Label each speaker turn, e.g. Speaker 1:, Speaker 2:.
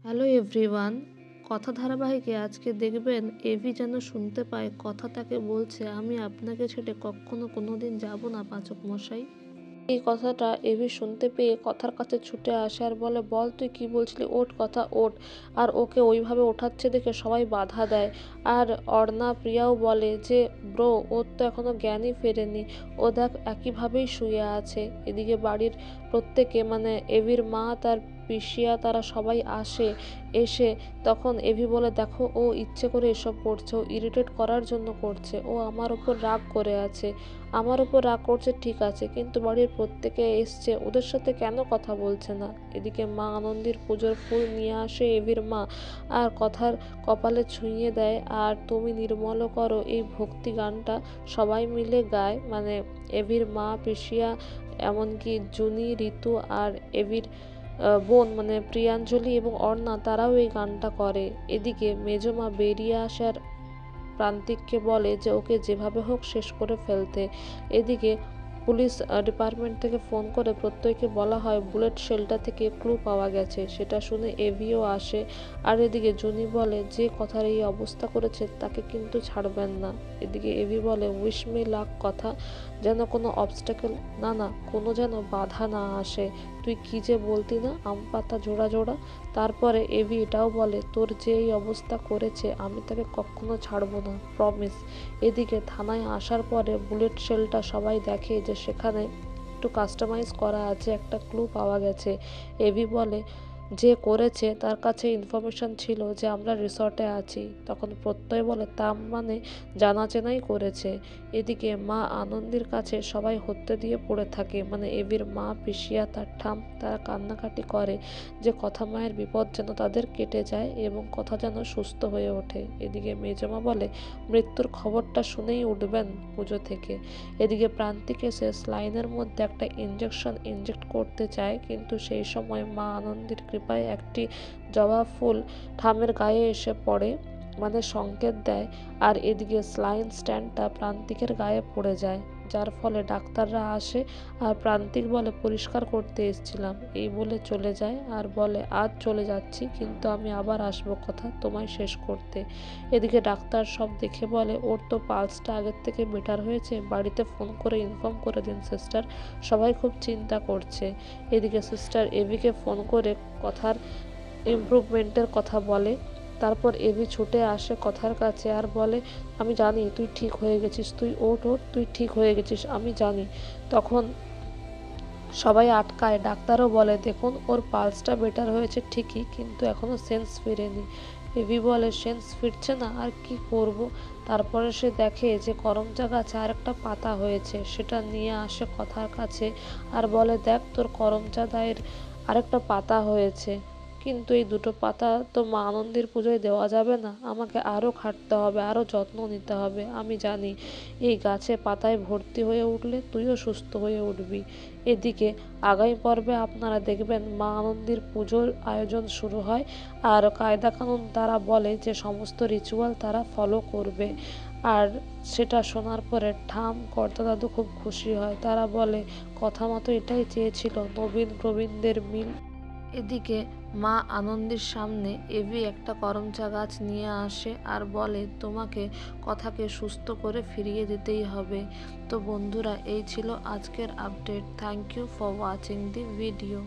Speaker 1: Hello everyone. কথা ধারাবাহিকে আজকে দেখবেন এভি যেন শুনতে পায় কথা তাকে বলছে, আমি আপনাকে ছেড়ে কখনো কোনোদিন যাব না পাচক মশাই। এই কথাটা এভি শুনতে পেয়ে কথার কাছে ছুটে আসে আর বলে, বল তুই কি বলছিলি, ওঠ কথা ওঠ। আর ওকে ওইভাবে ওঠাচ্ছে দেখে সবাই বাধা দেয়। আর অর্ণা প্রিয়াও বলে যে ব্রো, ওর তো এখনো জ্ঞানই ফেরেনি, ও দেখ একইভাবেই শুয়ে আছে। এদিকে বাড়ির প্রত্যেকে মানে এভির মা, তার পিসিয়া, তারা সবাই এসে তখন এভি বলে, দেখো ও ইচ্ছে করে এসব করছে, ও ইরিটেট করার জন্য করছে, ও আমার ওপর রাগ করে আছে। আমার ওপর রাগ করছে ঠিক আছে, কিন্তু বাড়ির প্রত্যেকে এসছে, ওদের সাথে কেন কথা বলছে না। এদিকে মা আনন্দের পুজোর ফুল নিয়ে আসে এভির মা, আর কথার কপালে ছুঁয়ে দেয়। আর তুমি নির্মল করো এই ভক্তি গানটা সবাই মিলে গায়, মানে এভির মা, পিসিয়া, এমনকি জুনি, ঋতু আর এভির বোন মানে প্রিয়াঞ্জলি এবং অর্ণা, তারাও এই গানটা করে। এদিকে মেজমা বেরিয়ে আসার প্রান্তিককে বলে যে ওকে যেভাবে হোক শেষ করে ফেলতে। এদিকে পুলিশ ডিপার্টমেন্ট থেকে ফোন করে প্রত্যেককে বলা হয় বুলেট শেলটা থেকে ক্লু পাওয়া গেছে। সেটা শুনে এভিও আসে। আর এদিকে জুনি বলে যে কথার এই অবস্থা করেছে তাকে কিন্তু ছাড়বেন না। এদিকে এভি বলে উইশ মি লাক, কথা যেন কোনো অবস্টাকেল না কোনো যেন বাধা না আসে। তুই কি যে বলতি না, আম পাতা জোড়া জোড়া। তারপরে এভি এটাও বলে, তোর যে এই অবস্থা করেছে আমি তাকে কখনো ছাড়বো না, প্রমিস। এদিকে থানায় আসার পরে বুলেট শেলটা সবাই দেখে যে সেখানে একটু কাস্টমাইজ করা আছে, একটা ক্লু পাওয়া গেছে। এভি বলে যে করেছে তার কাছে ইনফরমেশন ছিল যে আমরা রিসর্টে আছি। তখন প্রত্যয় বলে তা মানে জানা চেনাই করেছে। এদিকে মা আনন্দের কাছে সবাই হত্যা দিয়ে পড়ে থাকে, মানে এভির মা, পিসিয়া, তার ঠাম, তারা কান্নাকাটি করে যে কথা মায়ের বিপদ যেন তাদের কেটে যায় এবং কথা যেন সুস্থ হয়ে ওঠে। এদিকে মেজমা বলে মৃত্যুর খবরটা শুনেই উঠবেন পুজো থেকে। এদিকে প্রান্তিক এসে স্লাইনের মধ্যে একটা ইঞ্জেকশন ইনজেক্ট করতে চায়, কিন্তু সেই সময় মা আনন্দের কৃপায় একটি জবা ফুল ঠামের গায়ে এসে পড়ে, মানে সংকেত দেয়। আর এদিকে স্লাইন স্ট্যান্ডটা প্রান্তিকের গায়ে পড়ে যায়, যার ফলে ডাক্তাররা আসে। আর প্রান্তিক বলে পরিষ্কার করতে এসেছিলাম, এই বলে চলে যায়। আর বলে আজ চলে যাচ্ছি, কিন্তু আমি আবার আসবো কথা তোমায় শেষ করতে। এদিকে ডাক্তার সব দেখে বলে ওর তো পালসটা আগের থেকে বেটার হয়েছে, বাড়িতে ফোন করে ইনফর্ম করে দিন সিস্টার, সবাই খুব চিন্তা করছে। এদিকে সিস্টার এভিকে ফোন করে কথার ইমপ্রুভমেন্টের কথা বলে। তারপর এভি ছুটে আসে কথার কাছে আর বলে, আমি জানি তুই ঠিক হয়ে গেছিস, তুই ওঠ, তুই ঠিক হয়ে গেছিস, আমি জানি। তখন সবাই আটকায়, ডাক্তারও বলে দেখুন ওর পালসটা বেটার হয়েছে ঠিকই, কিন্তু এখনও সেন্স ফিরেনি। এভি বলে সেন্স ফিরছে না, আর কি করব। তারপরে সে দেখে যে করমচা গাছে আর একটা পাতা হয়েছে, সেটা নিয়ে আসে কথার কাছে আর বলে দেখ তোর করমচা দায়ের আরেকটা পাতা হয়েছে, কিন্তু এই দুটো পাতা তো মা আনন্দের পুজোয় দেওয়া যাবে না, আমাকে আরও খাটতে হবে, আরও যত্ন নিতে হবে। আমি জানি এই গাছে পাতায় ভর্তি হয়ে উঠলে তুইও সুস্থ হয়ে উঠবি। এদিকে আগামী পর্বে আপনারা দেখবেন মা আনন্দের পুজোর আয়োজন শুরু হয়, আর কায়দা কানুন তারা বলে যে সমস্ত রিচুয়াল তারা ফলো করবে। আর সেটা শোনার পরে ঠাম কর্তা দাদু খুব খুশি হয়, তারা বলে কথা মতো এটাই চেয়েছিল, নবীন প্রবীণদের মিল। এদিকে মা আনন্দের সামনে এভি একটা করমচা গাছ নিয়ে আসে আর বলে তোমাকে কথাকে সুস্থ করে ফিরিয়ে দিতেই হবে। তো বন্ধুরা, এই ছিল আজকের update. Thank you for watching the video.